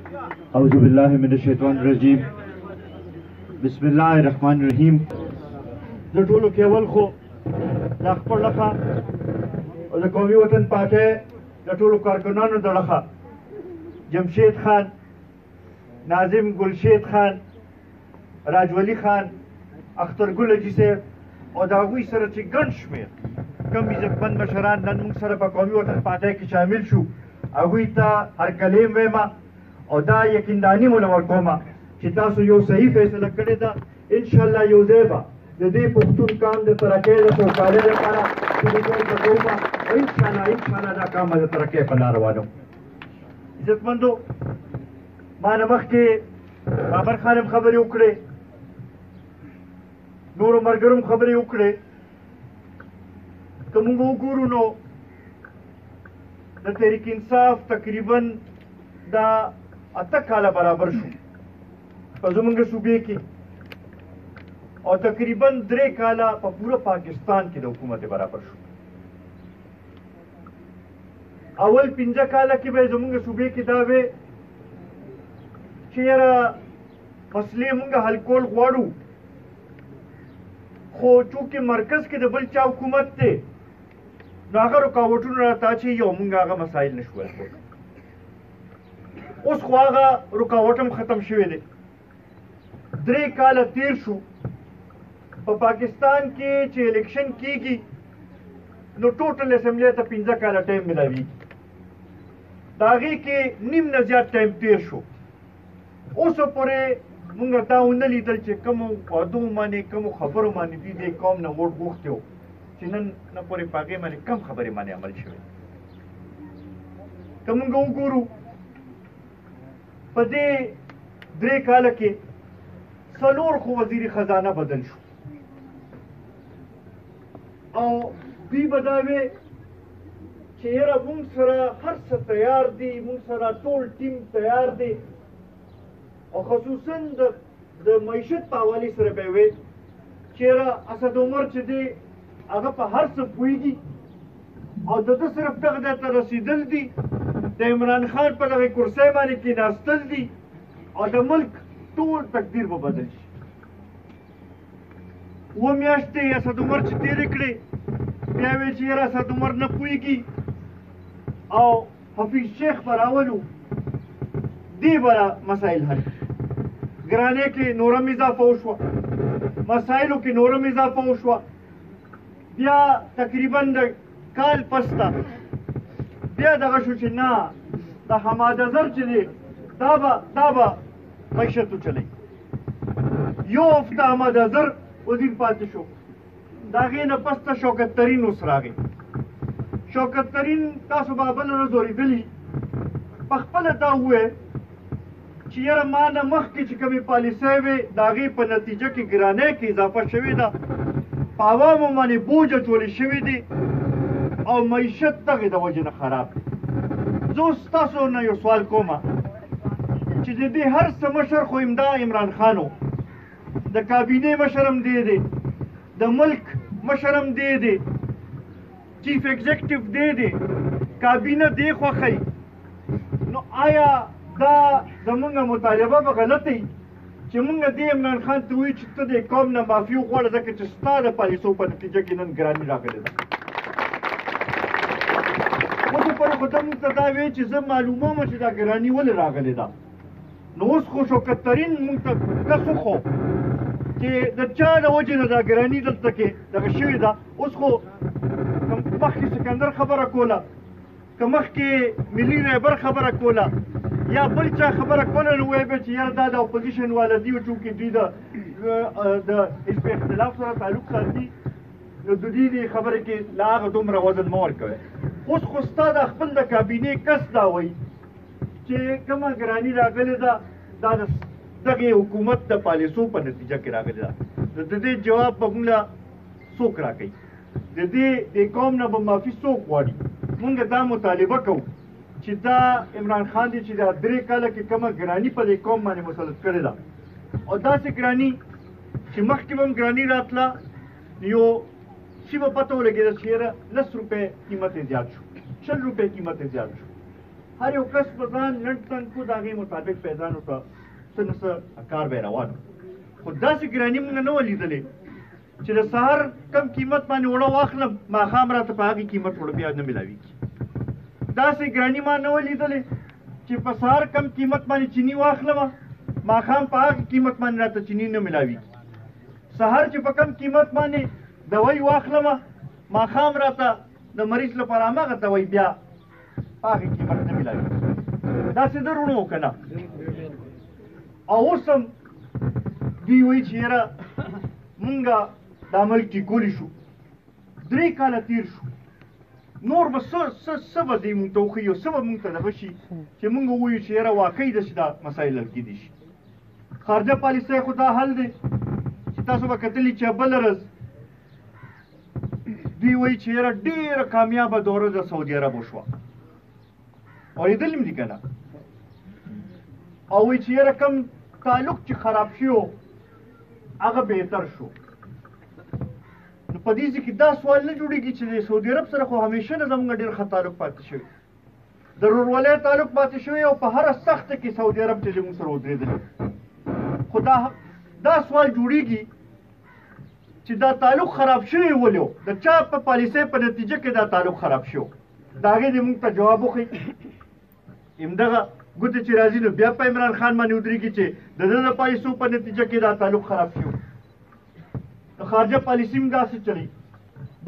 अऊज़ु बिल्लाहि मिनश शैतानिर रजीम बिस्मिल्लाहिर रहमानिर रहीम। د ټولو کې اول خو د خپل لخوا او د قومي وطن پارټۍ د ټولو کارکنانو د لخوا جمشید خان، ناظم ګلشید خان، راجولي خان، اخترګل حاجي صاحب او د هغوی سره چې ګڼ شمېر کوم عزتمند مشران نن موږ سره په قومي وطن پارټۍ کې شامل شو، هغوی ته هرکلی وایم او دا یقینداني مو له ورکوم چې تاسو یو صحیح فیصله کړې ده. انشاءالله یو ځای به د دې پښتون کام د ترقۍ د سوکالۍ لپاره شروع کوم او انشاءالله دا کام د ترقۍ په لار روانوم. عزتمندو، ما نه مخکې بابر خان هم خبرې وکړې، نورو ملګرو هم خبرې وکړې. که موږ وګورو نو د تحریک انصاف تقریبا دا 8 کاله برابر شو په زمونږ صوبې کې او تقریبا 3 کاله په پوره پاکستان کې د حکومت برابر شو. اول 15 کاله کې به زمونږ صوبې کې دا وې چې یاره مسلې مونږ حل کول غواړو، خو چونکې مرکز کې د بل چا حکومت دی نو هغه رکاوټونه راته اچوي او مونږ هغه مسایل نشو حل کولی. اوس خو هغه رکاوټ هم ختم شوی دی. 3 کاله تیر شو. په پاکستان کې چې الیکشن کیږي نو ټوټل اسمبلی ته 15 کاله ټایم ملاویږي. د هغې کې نیم نه زیات ټایم تیر شو. اوسه پورې مونږ دا ونه لیدل چې کومو وعدو باندې کومو خبرو باندې دوی دې قوم نه ووټ غوښتي وو چې نن نه پورې په هغې باندې کم خبرې باندې عمل شوی. که مونږ وګورو په دې 3 کاله کې 4 خو وزیر خزانه بدل شو او دوی به دا وې چې یاره مونږ سره هر څه تیار دي، مونږ سره ټول ټیم تیار دی او خصوصا د معیشت په حوالې سره به وې چې یاره اسد عمر چې دی هغه په هر څه پوهېږي او د ده صرف دغه ځای ته رسېدل دي، د عمران خان په دغې کرسۍ باندې کېناستل دي او د ملک ټول تقدیر به بدل شي. 2 میاشتې اسد عمر چې تېرې کړې بیا ویل چې یاره اسد عمر نه پوهېږي او حفیظ شیخ به راولو دې به مسایل حل کړي. ګرانۍ کې نورم اضافه وشوه، مسایلو کې نورم اضافه وشوه. بیا تقریبا د کال پسته بیا دغه شو چې نه د حماد اظهر چې دی دا به معیشت وچلوي. یو هفته حماد اظهر وزیر پاتې شو. د هغې نه پسته شوکت ترین اوس راغی. شوکت ترین تاسو به بله ورځ اورېدلي پخپله دا وویل چې یاره ما نه مخکې چې کومې پالیسۍ وې د هغې په نتیجه کې ګرانۍ کې اضافه شوې ده، په عوامو باندې بوج اچولې شوي دي او معیشت دغې د وجې نه خراب دی. زه اوس تاسو نه یو سوال کوم چې د دې هر څه مشر خو همدا عمران خان و، د کابینې مشر هم دی دی، د ملک مشر هم دی دی، چیف ایگزیکټیو دی، کابینه دی خوښوي. نو آیا دا زمونږ مطالبه به غلطه وي چې مونږ دې عمران خان ته ووایو چې ته د قوم نه معافي وغواړه ځکه چې ستا د پالیسو په نتیجه کې نن ګراني راغلې ده. اوسه پورې خو ته مونږ ته دا وایې چې زه معلوموم چې دا ګراني ولې راغلې ده. نو اوس خو شوکت ترین مونږ ته کس وښو چې د چا د وجې نه دا ګراني دلته کې دغه شوې ده. اوس خو مخکې سکندر خبره کوله، که مخکې ملي رهبر خبره کوله یا بل چا خبره کوله نو وایي به چې یاره دا د اپوزیشن والا دي او چونکې دوی د حزب اختلاف سره تعلق ساتي نو د دوی دې خبرې کې لا هغه دومره وزن مه ورکوئ. اوس خو ستا د خپل د کابینې کس دا وایي چې کومه ګراني راغلې ده دا د دغې حکومت د پالیسو په نتیجه کې راغلې ده. نو د دې جواب به موږ له څوک راکوي؟ د قوم نه به معافي څوک غواړي؟ موږ دا مطالبه کوو چې دا عمران خان دی چې دا 3 کاله کې کومه ګراني په دې قوم باندې مسلط کړې ده او داسې ګراني چې مخکې به هم ګراني راتله یو شي به پته ولګېده چې یاره 10 روپۍ قیمت یې زیات شو، 60 روپۍ قیمت یې زیات شو. هر یو کس په ځان لنډ تنګ کو د هغې مطابق پیزانو ته څه نه څه کار به یې روان خو داسې ګراني موږ نه وه لیدلې چې د سهار کم قیمت باندې اوړه واخلم ماښام راته په هغې قیمت اوړه بیا نه میلاوېږي داسې ګراني ما نه وه لیدلې چې په سهار کم قیمت باندې چینی واخلم ماښام په هغې قیمت باندې راته چینی نه میلاوېږي سهار چې په کم قیمت باندې دوی واخلم ماښام راته د مریض لپاره هماغه دوی بیا په هغې قیمت نه میلاوېږي داسې درونو که نه او اوس هم دوی وایي چې یاره مونږ دا ملک ټیکولی شو 3 کاله تېر شو نور به څه به دی مونږ ته وښیي او څه به مونږ ته دغه شي چې مونږ ووایو چې یاره واقعي داسې دا مسایل حل کېدی شي خارجه پالیسۍ خو دا حل دی چې تاسو به کتلي چې بله ورځ دوی وایي چې یاره ډېره کامیابه دوره د سعودي عرب وشوه اورېدلي م دي که نه او وایي چې یاره کم تعلق چې خراب شي هغه بهتر شو نو په دې ځای کې دا سوال نه جوړېږي چې د سعودي عرب سره خو همیشه نه زموږ ډېر ښه تعلق پاتې شوی د ورورولۍ تعلق پاتې شوی او په هره سخته کې سعودي عرب چې زموږ سره ودرېدلی خو دا سوال جوړېږي چې دا تعلق خراب شوی ولې د چا په پالیسۍ په نتیجه کې دا تعلق خراب شو د هغې دې موږ ته جواب وښیي همدغه ګوتې چې راځي نو بیا په عمران خان باندې ودرېږي چې د ده د پالیسو په نتیجه کې دا تعلق خراب شو د خارجه پالیسي هم داسې چلی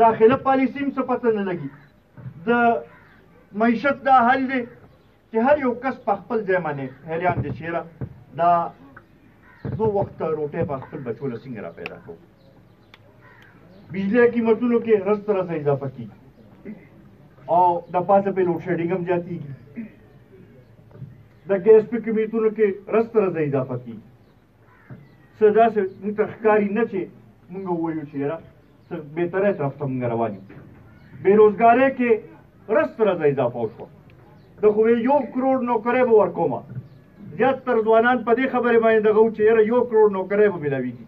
داخله پالیسي هم څه پته نه لګي د معیشت دا حل دی چې هر یو کس په خپل ځای باندې حیران دی چې یاره دا 2 وخته روټۍ په خپل بچو له څنګه را پیدا کوو بجلی قیمتونو کې رس تر رسه اضافه کېږي او د پاسه پې لوډ شیډینګ هم زیاتېږي د ګیس په قیمتونو کې رس تر رسه اضافه کېږي څه داسې موږ ته ښکاري نه چې موږ ووایو چې یاره څه بهتری طرف ته موږ روان یو بېروزګارۍ کې رس تر رسه اضافه وشوه د خو 1 کروڑ نوکری به ورکومه زیاتر ځوانان په دې خبرې باندې دغه و چې یاره 1 کروڑ نوکری به میلاوېږي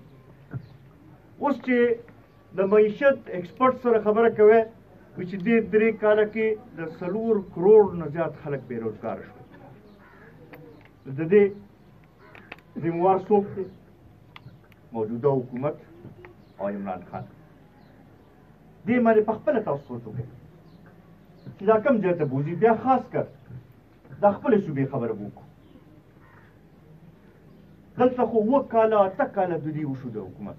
اوس چې د معیشت ایکسپرټ سره خبره کوي وایي چې دې 3 کاله کې د 4 کروڑ نه زیات خلک بېروزګاره شول د دې ذموار څوک دی موجوده حکومت او عمران خان دې باندې په خپله تاسو سوچ وکړئ چې دا کوم ځای ته بوځي بیا خاص کر دا خپلې صوبې خبره به وکړو دلته خو 7 کاله 8 کاله د دې وشو د حکومت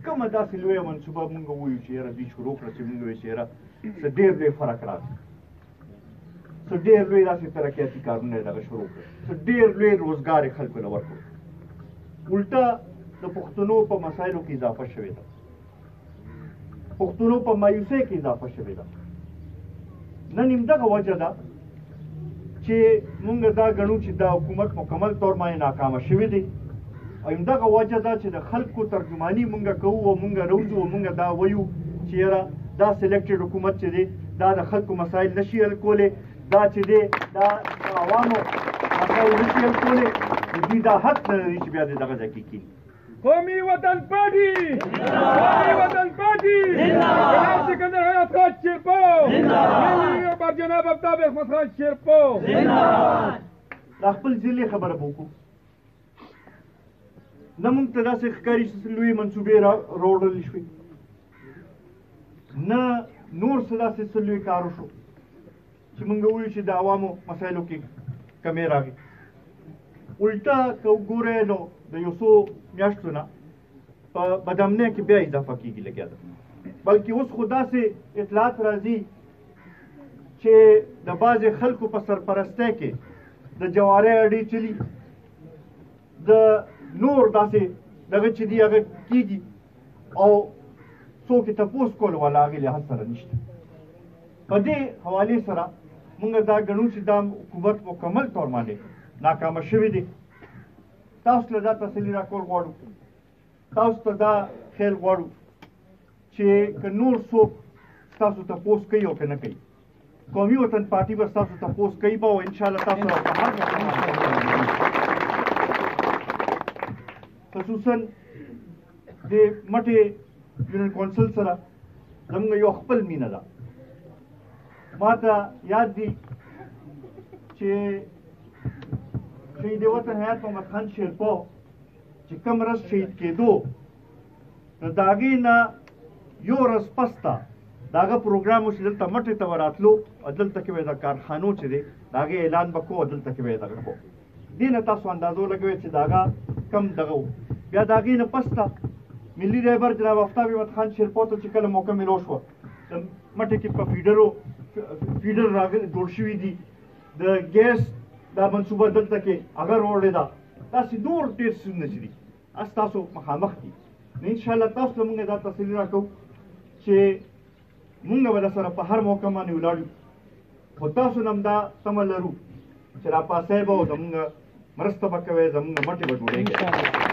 کومه داسې لویه منصوبه مونږ ووایو چې یاره دوی شروع کړه چې مونږ وایو چې یاره څه ډېر لوی فرق راغی څه ډېر لوی داسې ترقیاتي کارونه یې دغه شروع کړل څه ډېر لوی روزګار یې خلکو له ورکړو الټه د پښتنو په مسایلو کې اضافه شوې ده پښتنو په مایوسۍ کې اضافه شوې ده نن همدغه وجه ده چې مونږ دا ګڼو چې دا حکومت مکمل طور باندې ناکامه شوی دی او همدغه وجه ده چې د خلکو ترجماني مونږ کوو او مونږ روځو او مونږ دا وایو چې یاره دا سلیکټډ حکومت چې دی دا د خلکو مسایل نشي حل کولی دا چې دی دا د عوامو مسایل نشي حل کولی دوی دا حق نه لري چې بیا د دغه ځای کې کښېني قومی وطن پارٹی قومی وطن پارٹی جناب سکندر حیات خان شیرپور پر جناب آفتاب احمد خان شیرپور دا خپل ضلع خبره به وکړو نه موږ ته داسې ښکاري چې لویې منصوبې راوړل شوې نه نور څه داسې څه لوی کار وشو چې موږ ووایو چې د عوامو مسایلو کې کمې راغی الټه که وګورئ نو د یو څو میاشتو نه په بدامنۍ کې بیا اضافه کېږي لګیا ده بلکې اوس خو داسې اطلاعات راځي چې د بعضې خلکو په سرپرستۍ کې د جوارۍ اډې چلي د نور داسې دغه چې دي هغه کېږي او څوک یې تپوس کول والا هغې لحاظ سره نشته په دې حوالې سره موږ دا ګڼو چې دا حکومت مکمل طور باندې ناکامه شوی دی تاسو له دا تسلي راکول غواړو تاسو ته دا خیال غواړو چې که نور څوک ستاسو تپوس کوي او که نه کوي قومي وطن پارټي به ستاسو تپوس کوي به او انشاءالله تاسو خصوصا د مټې یونین کونسل سره زموږ یو خپل مینه ده ما ته یاد دي چې شهید وطن حیات محمد خان شیرپا چې کوم ورځ شهید کېدو نو د هغې نه یو ورځ پس ته د هغه پروګرام و چې دلته مټې ته به راتلو او دلته کې به د کارخانو چې دی د هغې اعلان به کوو او دلته کې به یې دغه کوو دې نه تاسو اندازو لګوئ چې د هغه کم دغه و بیا د هغې نه پس ته ملي رهبر جناب آفتاب احمد خان شیرپا ته چې کله موقع میلو شوه د مټې کې په فیډر راغلي جوړ شوي دي د ګیس دا منصوبه دلته کې هغه روړې ده داسې نور ډېر څیزونه چې دي اس تاسو مخامخ دي نو انشاءالله تاسو ته مونږ دا تسلي راکوو چې مونږ به درسره په هر موقع باندې ولاړ یو خو تاسو نه هم دا تمه لرو چې راپاڅئ به او زمونږ مرسته به کوئ زمونږ مټې به ډوډۍ کوي